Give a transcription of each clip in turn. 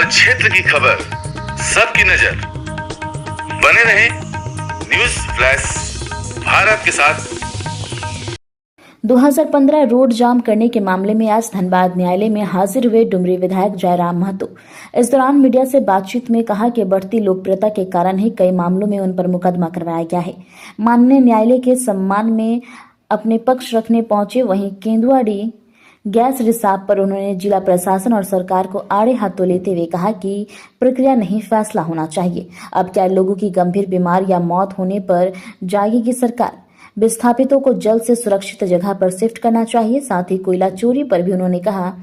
हर क्षेत्र की खबर, सबकी नजर। बने रहे न्यूज फ्लैश भारत के साथ। 2015 रोड जाम करने के मामले में आज धनबाद न्यायालय में हाजिर हुए डुमरी विधायक जयराम महतो। इस दौरान मीडिया से बातचीत में कहा कि बढ़ती लोकप्रियता के कारण ही कई मामलों में उन पर मुकदमा करवाया गया है। माननीय न्यायालय के सम्मान में अपने पक्ष रखने पहुंचे वहीं केंदुआड़ी गैस रिसाव पर उन्होंने जिला प्रशासन और सरकार को आड़े हाथों लेते हुए कहा कि प्रक्रिया नहीं, फैसला होना चाहिए। अब क्या लोगों की गंभीर बीमार या मौत होने पर जाएगी सरकार? विस्थापितों को जल्द से सुरक्षित जगह पर शिफ्ट करना चाहिए। साथ ही कोयला चोरी पर भी उन्होंने कहा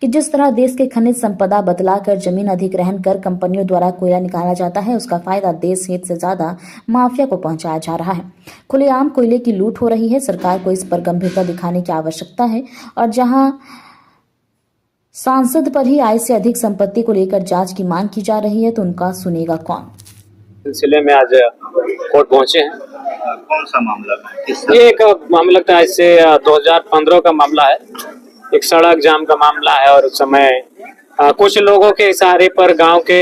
कि जिस तरह देश के खनिज संपदा बतलाकर जमीन अधिग्रहण कर कंपनियों द्वारा कोयला निकाला जाता है, उसका फायदा देश हित से ज्यादा माफिया को पहुंचाया जा रहा है। खुलेआम कोयले की लूट हो रही है। सरकार को इस पर गंभीरता दिखाने की आवश्यकता है और जहां सांसद पर ही आय से अधिक संपत्ति को लेकर जांच की मांग की जा रही है, तो उनका सुनेगा कौन? सिलसिले में आज कोर्ट पहुंचे हैं। कौन सा मामला है? ये एक मामला लगता है, इससे 2015 का मामला है। एक सड़क जाम का मामला है और उस समय कुछ लोगों के इशारे पर गांव के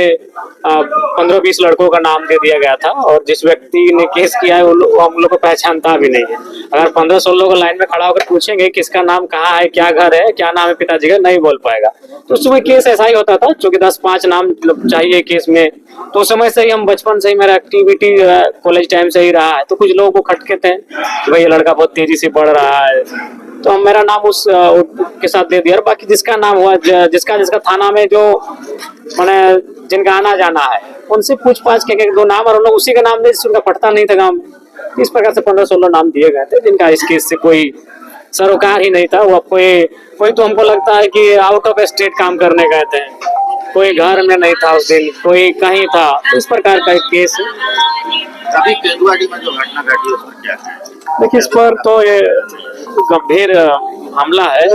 15-20 लड़कों का नाम दे दिया गया था और जिस व्यक्ति ने केस किया है वो हम लोग को पहचानता भी नहीं है। अगर 15-16 लोग लाइन में खड़ा होकर पूछेंगे किसका नाम कहाँ है, क्या घर है, क्या नाम है पिताजी का, नहीं बोल पाएगा। तो उस समय केस ऐसा ही होता था, चूंकि 10-5 नाम चाहिए केस में। तो उस समय से ही हम बचपन से ही मेरा एक्टिविटी कॉलेज टाइम से ही रहा है। तो कुछ लोगों को खटके थे कि भाई ये लड़का बहुत तेजी से बढ़ रहा है, तो हम मेरा नाम उस के साथ दे दिया। और बाकी जिसका नाम हुआ, जिसका थाना में जो मैंने जिनका आना जाना है उनसे पूछ पाछ के 1-2 नाम, और हम लोग उसी का नाम दे जिसका पड़ता नहीं था गाँव। इस प्रकार से 15-16 नाम दिए गए थे जिनका इस केस से कोई सरोकार ही नहीं था। वो कोई तो हमको लगता है कि आउट ऑफ स्टेट काम करने गए थे, कोई घर में नहीं था उस दिन, कोई कहीं था। इस प्रकार का एक केस है। अभी केंदुआड़ी में जो घटना घटी उस पर क्या है? देखिए, इस पर तो ये गंभीर हमला है।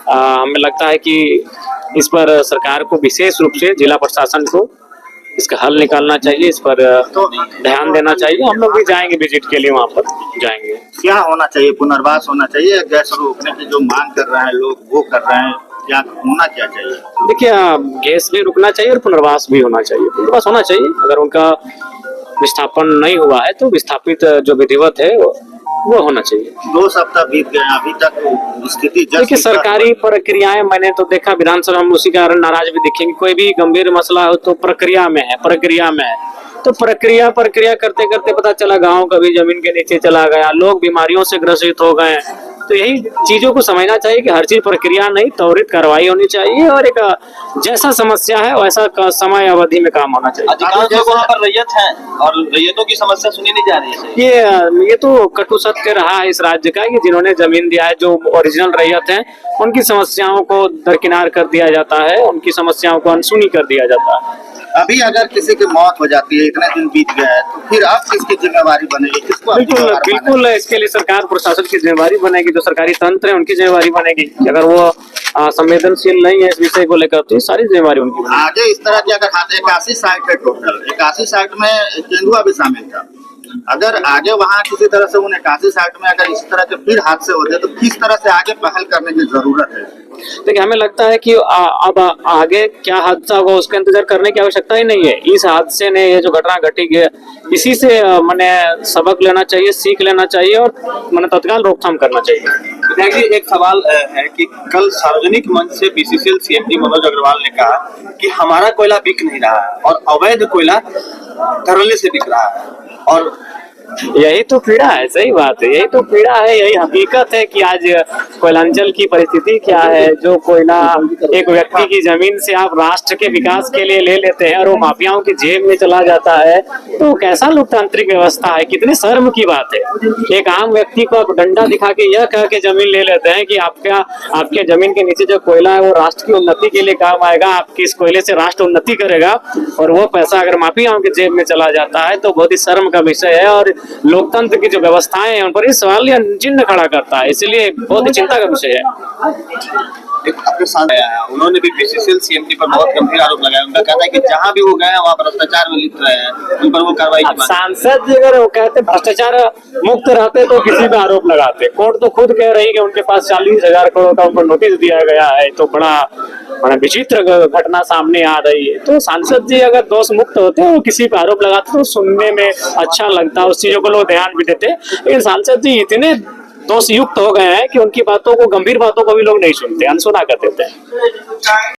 हमें लगता है कि इस पर सरकार को विशेष रूप से जिला प्रशासन को इसका हल निकालना चाहिए, इस पर ध्यान देना चाहिए। हम लोग भी जाएंगे विजिट के लिए, वहाँ पर जाएंगे। क्या होना चाहिए? पुनर्वास होना चाहिए? गैस रोकने की जो मांग कर रहे हैं लोग वो कर रहे हैं, क्या होना क्या चाहिए? देखिए, गैस भी रुकना चाहिए और पुनर्वास भी होना चाहिए। पुनर्वास होना चाहिए। अगर उनका विस्थापन नहीं हुआ है तो विस्थापित जो विधिवत है वो होना चाहिए। 2 सप्ताह बीत गए, अभी तक स्थिति देखिए, सरकारी प्रक्रियाएं मैंने तो देखा विधानसभा में, उसी कारण नाराज भी दिखेंगे। कोई भी गंभीर मसला हो तो प्रक्रिया में है। तो प्रक्रिया करते करते पता चला गांव कभी जमीन के नीचे चला गया, लोग बीमारियों से ग्रसित हो गए। तो यही चीजों को समझना चाहिए कि हर चीज प्रक्रिया नहीं, त्वरित कार्रवाई होनी चाहिए और एक जैसा समस्या है वैसा समय अवधि में काम होना चाहिए। अधिकांश लोग वहाँ पर रैयत हैं और रैयतों की समस्या सुनी नहीं जा रही है। ये तो कटु सत्य रहा है इस राज्य का कि जिन्होंने जमीन दिया है, जो ओरिजिनल रैयत हैं, उनकी समस्याओं को दरकिनार कर दिया जाता है, उनकी समस्याओं को अनसुनी कर दिया जाता है। अभी अगर किसी की मौत हो जाती है, इतने दिन बीत गया है, तो फिर अब किसकी जिम्मेवारी बनेगी? किसको? बिल्कुल इसके लिए सरकार प्रशासन की जिम्मेवारी बनेगी, जो सरकारी तंत्र है उनकी जिम्मेवारी बनेगी। अगर वो संवेदनशील नहीं है इस विषय को लेकर तो सारी जिम्मेवारी उनकी बनेगी। आगे इस तरह की अगर 81 साइट है, टोटल 81 साइट में केंदुआ भी शामिल था। अगर आगे वहाँ किसी तरह से उन 81 साइट में अगर इस तरह के फिर हादसे होते तो किस तरह से आगे पहल करने की जरूरत है? देखिए, हमें लगता है कि अब आगे क्या हादसा होगा उसका इंतजार करने की आवश्यकता ही नहीं है। इस हादसे ने, ये जो घटना घटी है, इसी से मैंने सबक लेना चाहिए, सीख लेना चाहिए और मैंने तत्काल रोकथाम करना चाहिए। देखिए, एक सवाल है कि कल सार्वजनिक मंच से बीसीसीएल सीएमडी मनोज अग्रवाल ने कहा कि हमारा कोयला बिक नहीं रहा है और अवैध कोयला धड़ल्ले से बिक रहा है। और यही तो पीड़ा है, सही बात है, यही तो पीड़ा है, यही हकीकत है कि आज कोयलांचल की परिस्थिति क्या है। जो कोयला एक व्यक्ति की जमीन से आप राष्ट्र के विकास के लिए ले लेते हैं और वो माफियाओं की जेब में चला जाता है, तो कैसा लोकतांत्रिक व्यवस्था है? कितनी शर्म की बात है। एक आम व्यक्ति को आप डंडा दिखा के यह कह के जमीन ले लेते हैं कि आपके जमीन के नीचे जो कोयला है वो राष्ट्र की उन्नति के लिए काम आएगा, आपकी इस कोयले से राष्ट्र उन्नति करेगा, और वो पैसा अगर माफियाओं की जेब में चला जाता है तो बहुत ही शर्म का विषय है और लोकतंत्र की जो व्यवस्थाएं हैं उन पर इस सवाल चिन्ह खड़ा करता है। इसलिए बहुत ही चिंता का विषय है। एक अपने साथ आया है, उन्होंने भी बीसीसीएल सीएमडी पर बहुत गंभीर आरोप लगाया। उनका कहना है कि जहां भी वो गए हैं वहां भ्रष्टाचार में लिप्त रहे हैं, उन पर वो कार्रवाई की अब मांग। सांसद जी अगर वो कहते भ्रष्टाचार मुक्त रहते तो किसी पे आरोप लगाते। कोर्ट तो खुद कह रही कि उनके पास 40,000 करोड़ का उनको नोटिस दिया गया है, तो बड़ा विचित्र घटना सामने आ रही है। तो सांसद जी अगर दोष मुक्त होते हैं, वो किसी पे आरोप लगाते तो सुनने में अच्छा लगता, उस चीजों को लोग ध्यान भी देते। लेकिन सांसद जी इतने दोष युक्त हो गए हैं कि उनकी बातों को, गंभीर बातों को भी लोग नहीं सुनते, अनसुना कर देते हैं।